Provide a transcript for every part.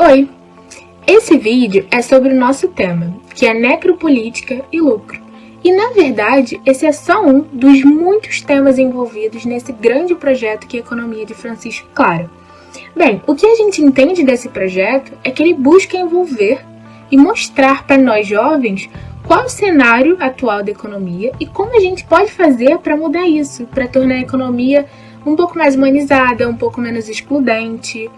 Oi! Esse vídeo é sobre o nosso tema, que é necropolítica e lucro. E, na verdade, esse é só um dos muitos temas envolvidos nesse grande projeto que é a economia de Francisco Clara. Bem, o que a gente entende desse projeto é que ele busca envolver e mostrar para nós jovens qual é o cenário atual da economia e como a gente pode fazer para mudar isso, para tornar a economia um pouco mais humanizada, um pouco menos excludente,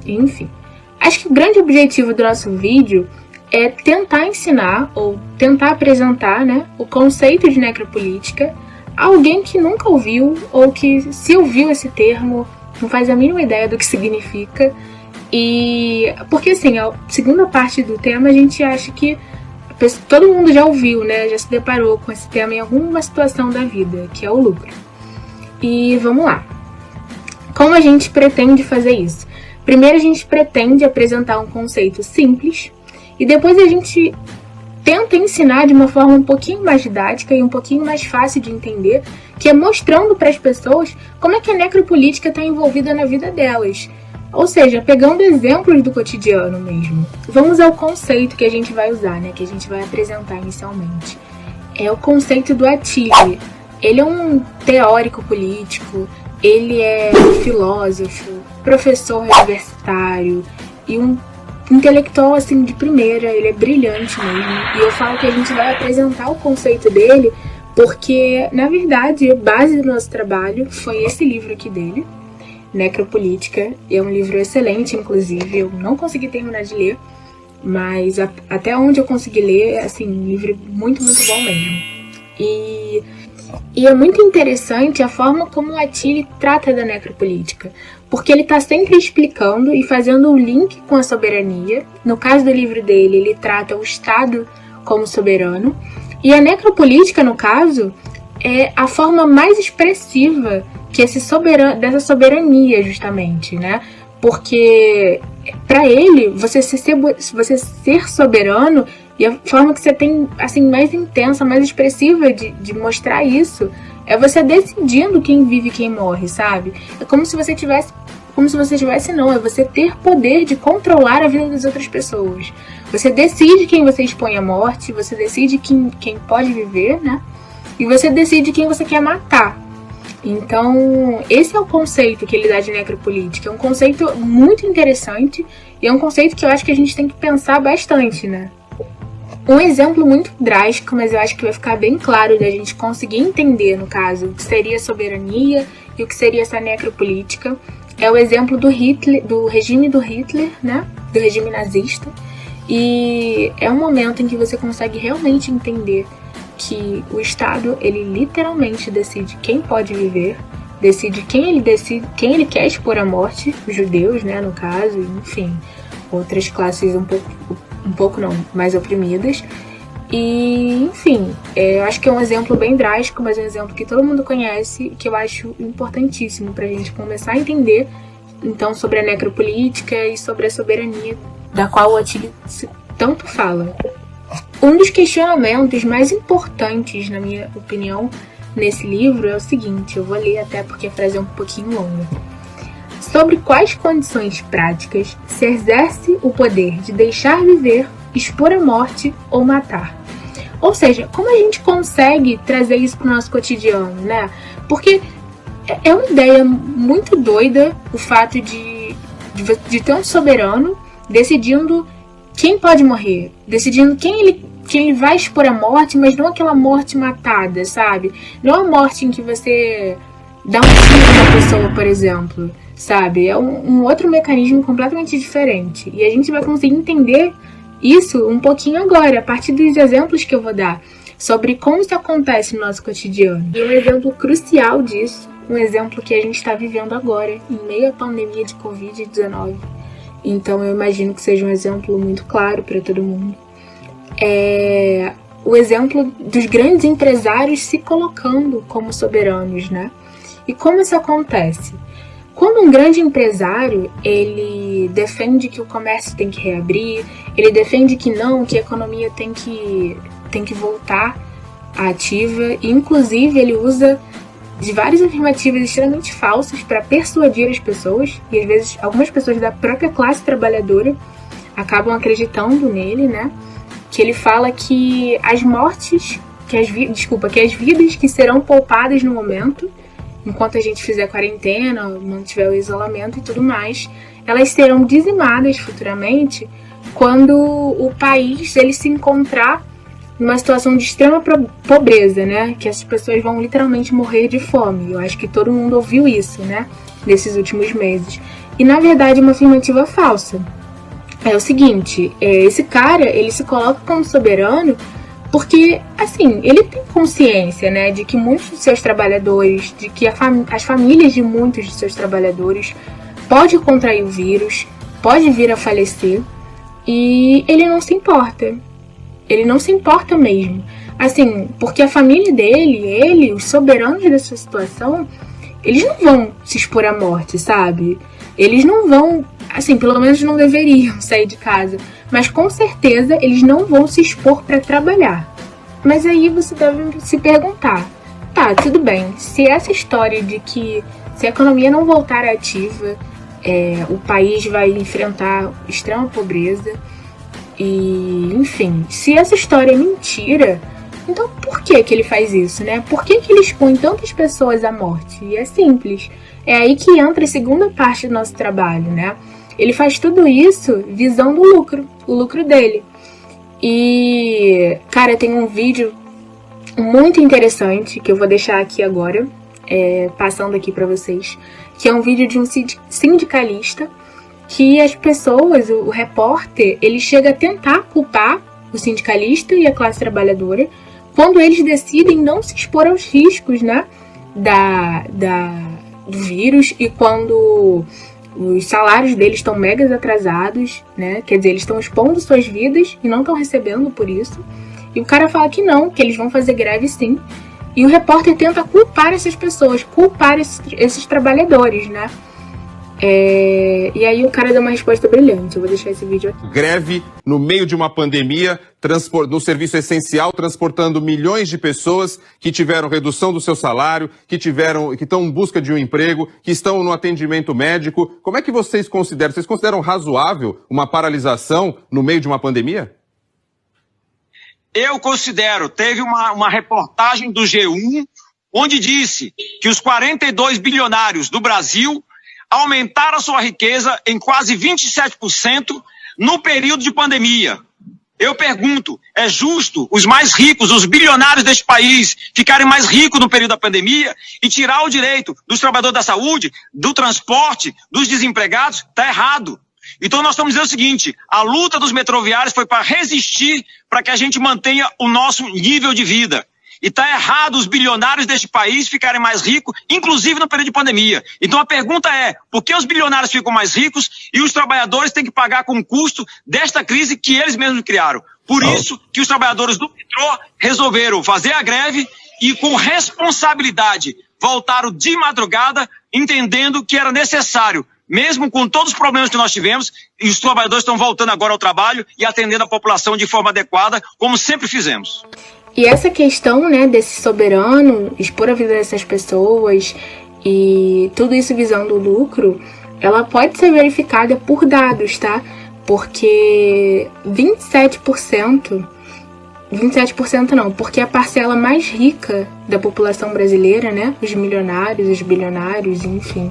enfim. Acho que o grande objetivo do nosso vídeo é tentar ensinar ou tentar apresentar, o conceito de necropolítica a alguém que nunca ouviu ou que, se ouviu esse termo, não faz a mínima ideia do que significa. E porque assim, a segunda parte do tema a gente acha que todo mundo já ouviu, já se deparou com esse tema em alguma situação da vida, que é o lucro. E vamos lá. Como a gente pretende fazer isso? Primeiro a gente pretende apresentar um conceito simples e depois a gente tenta ensinar de uma forma um pouquinho mais didática e um pouquinho mais fácil de entender, que é mostrando para as pessoas como é que a necropolítica está envolvida na vida delas. Ou seja, pegando exemplos do cotidiano mesmo. Vamos ao conceito que a gente vai usar, que a gente vai apresentar inicialmente. É o conceito do Attili. Ele é um teórico político, ele é filósofo, professor universitário e um intelectual assim de primeira, ele é brilhante mesmo. E eu falo que a gente vai apresentar o conceito dele porque, na verdade, a base do nosso trabalho foi esse livro aqui dele, Necropolítica. É um livro excelente, inclusive, eu não consegui terminar de ler, mas até onde eu consegui ler, assim, um livro muito, muito bom mesmo. E é muito interessante a forma como o Attili trata da necropolítica, porque ele está sempre explicando e fazendo um link com a soberania. No caso do livro dele, ele trata o Estado como soberano, e a necropolítica, no caso, é a forma mais expressiva que dessa soberania, justamente, Porque, para ele, você ser soberano, e a forma que você tem, assim, mais intensa, mais expressiva de mostrar isso, é você decidindo quem vive e quem morre, sabe? É como se você tivesse, é você ter poder de controlar a vida das outras pessoas. Você decide quem você expõe à morte, você decide quem pode viver, E você decide quem você quer matar. Então, esse é o conceito que ele dá de necropolítica. É um conceito muito interessante e é um conceito que eu acho que a gente tem que pensar bastante, Um exemplo muito drástico, mas eu acho que vai ficar bem claro da gente conseguir entender, no caso, o que seria soberania e o que seria essa necropolítica, é o exemplo do Hitler, do regime do Hitler, do regime nazista. E é um momento em que você consegue realmente entender que o Estado, ele literalmente decide quem pode viver, decide quem ele quer expor à morte, os judeus, no caso, enfim, outras classes um pouco não, mais oprimidas. E, enfim, eu acho que é um exemplo bem drástico, mas é um exemplo que todo mundo conhece e que eu acho importantíssimo pra gente começar a entender, então, sobre a necropolítica e sobre a soberania da qual o Attili tanto fala. Um dos questionamentos mais importantes, na minha opinião, nesse livro é o seguinte, eu vou ler até porque a frase é um pouquinho longa. Sobre quais condições práticas se exerce o poder de deixar viver, expor à morte ou matar? Ou seja, como a gente consegue trazer isso para o nosso cotidiano, Porque é uma ideia muito doida o fato de ter um soberano decidindo quem pode morrer, decidindo quem ele vai expor à morte, mas não aquela morte matada, sabe? Não a morte em que você dá um tiro na pessoa, por exemplo, sabe? É um outro mecanismo completamente diferente. E a gente vai conseguir entender isso um pouquinho agora, a partir dos exemplos que eu vou dar, sobre como isso acontece no nosso cotidiano. E um exemplo crucial disso, um exemplo que a gente está vivendo agora, em meio à pandemia de Covid-19. Então eu imagino que seja um exemplo muito claro para todo mundo. É o exemplo dos grandes empresários se colocando como soberanos, E como isso acontece? Quando um grande empresário, ele defende que o comércio tem que reabrir, ele defende que a economia tem que voltar à ativa, e inclusive ele usa de várias afirmativas extremamente falsas para persuadir as pessoas, e às vezes algumas pessoas da própria classe trabalhadora, acabam acreditando nele, né? Que ele fala que as mortes, que as vidas que serão poupadas no momento, enquanto a gente fizer quarentena, mantiver o isolamento e tudo mais, elas serão dizimadas futuramente quando o país ele se encontrar numa situação de extrema pobreza, né? Que as pessoas vão literalmente morrer de fome. Eu acho que todo mundo ouviu isso, né? Nesses últimos meses. E na verdade é uma afirmativa falsa. É o seguinte, esse cara, ele se coloca como soberano porque, assim, ele tem consciência, né? De que muitos de seus trabalhadores, de que as famílias de muitos de seus trabalhadores pode contrair o vírus, pode vir a falecer, e ele não se importa. Ele não se importa mesmo. Assim, porque a família dele, os soberanos dessa situação, eles não vão se expor à morte, sabe? Eles não vão, assim, pelo menos não deveriam sair de casa. Mas com certeza eles não vão se expor para trabalhar. Mas aí você deve se perguntar, tá, tudo bem, se essa história de que se a economia não voltar ativa, o país vai enfrentar extrema pobreza, e, enfim, se essa história é mentira, então por que ele faz isso, né? Por que ele expõe tantas pessoas à morte? E é simples. É aí que entra a segunda parte do nosso trabalho, né? Ele faz tudo isso visando o lucro dele. E, cara, tem um vídeo muito interessante que eu vou deixar aqui agora, passando aqui pra vocês, que é um vídeo de um sindicalista que as pessoas, o repórter, ele chega a tentar culpar o sindicalista e a classe trabalhadora quando eles decidem não se expor aos riscos, né, do vírus, e quando os salários deles estão mega atrasados, né, quer dizer, eles estão expondo suas vidas e não estão recebendo por isso. E o cara fala que não, que eles vão fazer greve sim. E o repórter tenta culpar essas pessoas, culpar esses trabalhadores, né? E aí o cara dá uma resposta brilhante. Eu vou deixar esse vídeo aqui. Greve no meio de uma pandemia, no serviço essencial, transportando milhões de pessoas que tiveram redução do seu salário, que estão em busca de um emprego, que estão no atendimento médico. Como é que vocês consideram? Vocês consideram razoável uma paralisação no meio de uma pandemia? Eu considero. Teve uma reportagem do G1 onde disse que os 42 bilionários do Brasil aumentaram a sua riqueza em quase 27% no período de pandemia. Eu pergunto, é justo os mais ricos, os bilionários deste país, ficarem mais ricos no período da pandemia e tirar o direito dos trabalhadores da saúde, do transporte, dos desempregados? Está errado. Então nós estamos dizendo o seguinte, a luta dos metroviários foi para resistir, para que a gente mantenha o nosso nível de vida. E está errado os bilionários deste país ficarem mais ricos, inclusive no período de pandemia. Então a pergunta é, por que os bilionários ficam mais ricos e os trabalhadores têm que pagar com o custo desta crise que eles mesmos criaram? Por isso que os trabalhadores do metrô resolveram fazer a greve e com responsabilidade voltaram de madrugada, entendendo que era necessário, mesmo com todos os problemas que nós tivemos, e os trabalhadores estão voltando agora ao trabalho e atendendo a população de forma adequada, como sempre fizemos. E essa questão, né, desse soberano, expor a vida dessas pessoas e tudo isso visando o lucro, ela pode ser verificada por dados, tá? Porque 27% não, porque a parcela mais rica da população brasileira, né, os milionários, os bilionários, enfim,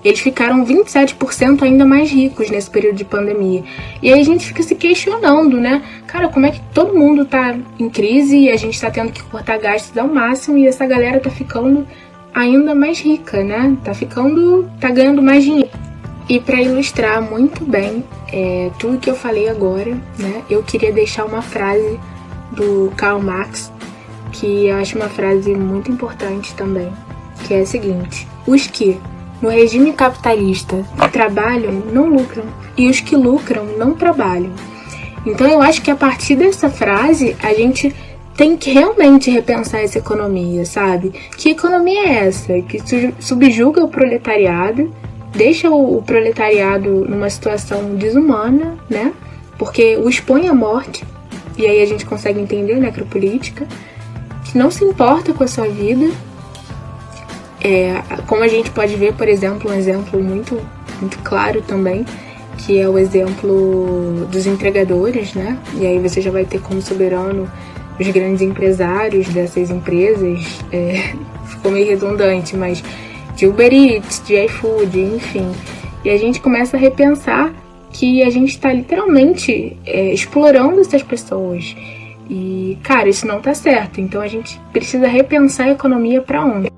eles ficaram 27% ainda mais ricos nesse período de pandemia. E aí a gente fica se questionando, né? Cara, como é que todo mundo tá em crise e a gente tá tendo que cortar gastos ao máximo e essa galera tá ficando ainda mais rica, né? Tá ganhando mais dinheiro. E para ilustrar muito bem tudo que eu falei agora, né? Eu queria deixar uma frase do Karl Marx, que eu acho uma frase muito importante também, que é a seguinte: os que no regime capitalista trabalham não lucram, e os que lucram não trabalham. Então eu acho que a partir dessa frase a gente tem que realmente repensar essa economia, sabe? Que economia é essa? Que subjuga o proletariado, deixa o proletariado numa situação desumana, né? Porque o expõe à morte, e aí a gente consegue entender a necropolítica, que não se importa com a sua vida. Como a gente pode ver, por exemplo, um exemplo muito, muito claro também, que é o exemplo dos entregadores, né? E aí você já vai ter como soberano os grandes empresários dessas empresas, ficou meio redundante, mas de Uber Eats, de iFood, enfim. E a gente começa a repensar que a gente está literalmente explorando essas pessoas. E, cara, isso não tá certo. Então a gente precisa repensar a economia para onde?